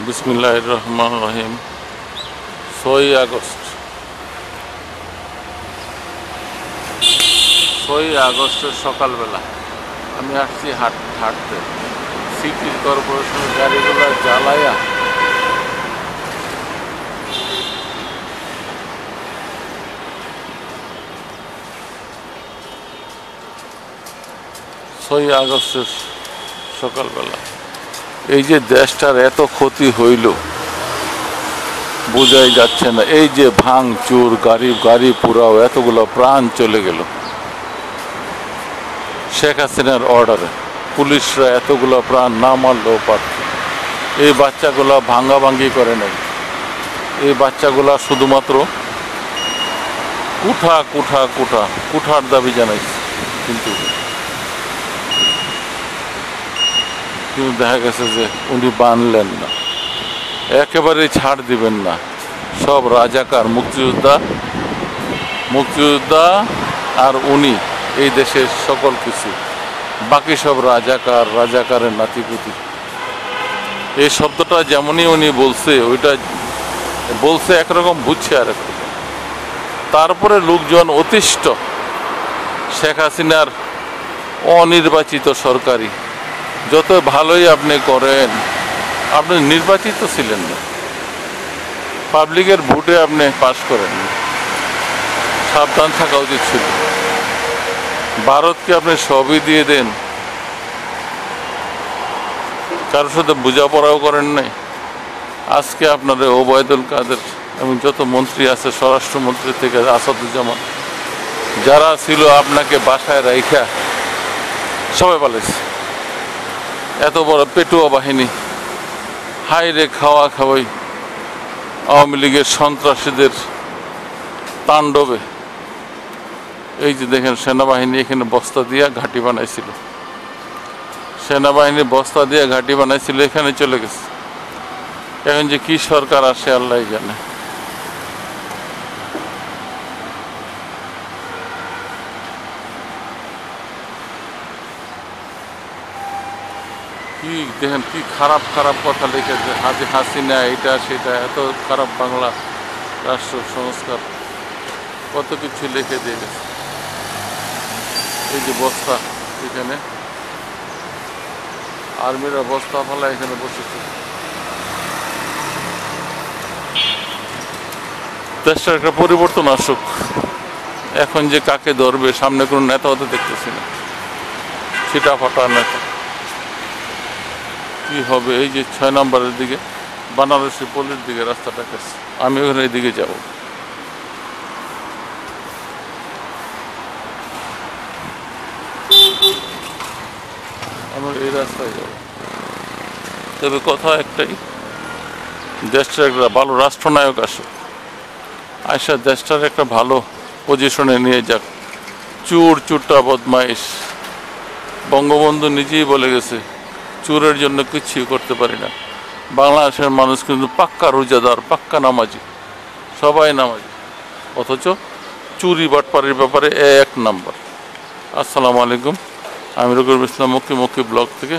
বিসমিল্লাহির রহমানির রহিম। 6 আগস্ট 6 আগস্টের সকালবেলা আমি আসছি হাঁটতে। সিটি কর্পোরেশনের গাড়িগুলো জ্বালায়া আগস্টের সকালবেলা এই যে দেশটার এত ক্ষতি হইল বোঝাই যাচ্ছে না। এই যে ভাঙচুর, গাড়ি পুরাও, এতগুলো প্রাণ চলে গেল শেখ হাসিনার অর্ডারে। পুলিশরা এতগুলো প্রাণ না মারলেও পারত। এই বাচ্চাগুলা ভাঙ্গাভাঙ্গি করে নাই। এই বাচ্চাগুলা শুধুমাত্র কুঠার দাবি জানাইছে, কিন্তু দেখা গেছে যে উনি বানলেন না, একেবারেই ছাড় দিবেন না। সব রাজাকার, মুক্তিযোদ্ধা আর উনি এই দেশের সকল কিছু, বাকি সব রাজাকারের নাতিপুতি। এই শব্দটা যেমনই উনি বলছে, ওইটা বলছে একরকম, বুঝছে আর একরকম। তারপরে লোকজন অতিষ্ঠ শেখ হাসিনার অনির্বাচিত সরকারি। যত ভালোই আপনি করেন, আপনি নির্বাচিত ছিলেন না, পাবলিকের ভোটে আপনি পাশ করেন। সাবধান থাকা উচিত ছিল। ভারতকে আপনি সবই দিয়ে দেন, কারোর সাথে বোঝাপড়াও করেন নাই। আজকে আপনার ওবায়দুল কাদের এবং যত মন্ত্রী আছে, স্বরাষ্ট্রমন্ত্রী থেকে আসাদুজ্জামান, যারা ছিল আপনাকে বাসায় রাইখা সবাই পালাইছে। এত বড় পেটুয়া বাহিনী, হাইরে খাওয়াই আওয়ামী লীগের সন্ত্রাসীদের তাণ্ডবে। এই যে দেখেন, সেনাবাহিনী এখানে বস্তা দিয়ে ঘাঁটি বানাইছিল, সেনাবাহিনী বস্তা দিয়ে ঘাঁটি বানাইছিল, এখানে চলে গেছে। এখন যে কি সরকার আসে আল্লাহ জানে। কি দেখেন, কি খারাপ কথা লিখেছে হাসিনা, এটা সেটা, এত খারাপ বাংলা রাষ্ট্র সংস্কার, কত কিছু লিখে দিয়ে গেছে। এই যে বস্তা, এখানে আর্মিরা বস্তা ফেলা এখানে বসেছে। দেশটার একটা পরিবর্তন আসুক। এখন যে কাকে ধরবে, সামনে কোনো নেতা হতে দেখতেছি না, ছিটা ফাটা নেতা। কি হবে? এই যে 6 নম্বরের দিকে বানারসি পল্লীর দিকে রাস্তাটা গেছে, আমি ওখানে এই দিকে যাব। আমার এই রাস্তায় যাব। তবে কথা একটাই, দেশটার একটা ভালো রাষ্ট্রনায়ক আসুক, আয়সা দেশটার একটা ভালো পজিশনে নিয়ে যাক। চুরটা বদমাইশ। বঙ্গবন্ধু নিজেই বলে গেছে, চোরের জন্য কিছুই করতে পারি না। বাংলাদেশের মানুষ কিন্তু পাক্কা রোজাদার, পাক্কা নামাজি, সবাই নামাজি, অথচ চুরি বাটপাড়ির ব্যাপারে 1 নম্বর। আসসালামু আলাইকুম, আমি রকিবুল ইসলাম, মক্কি ব্লগ থেকে।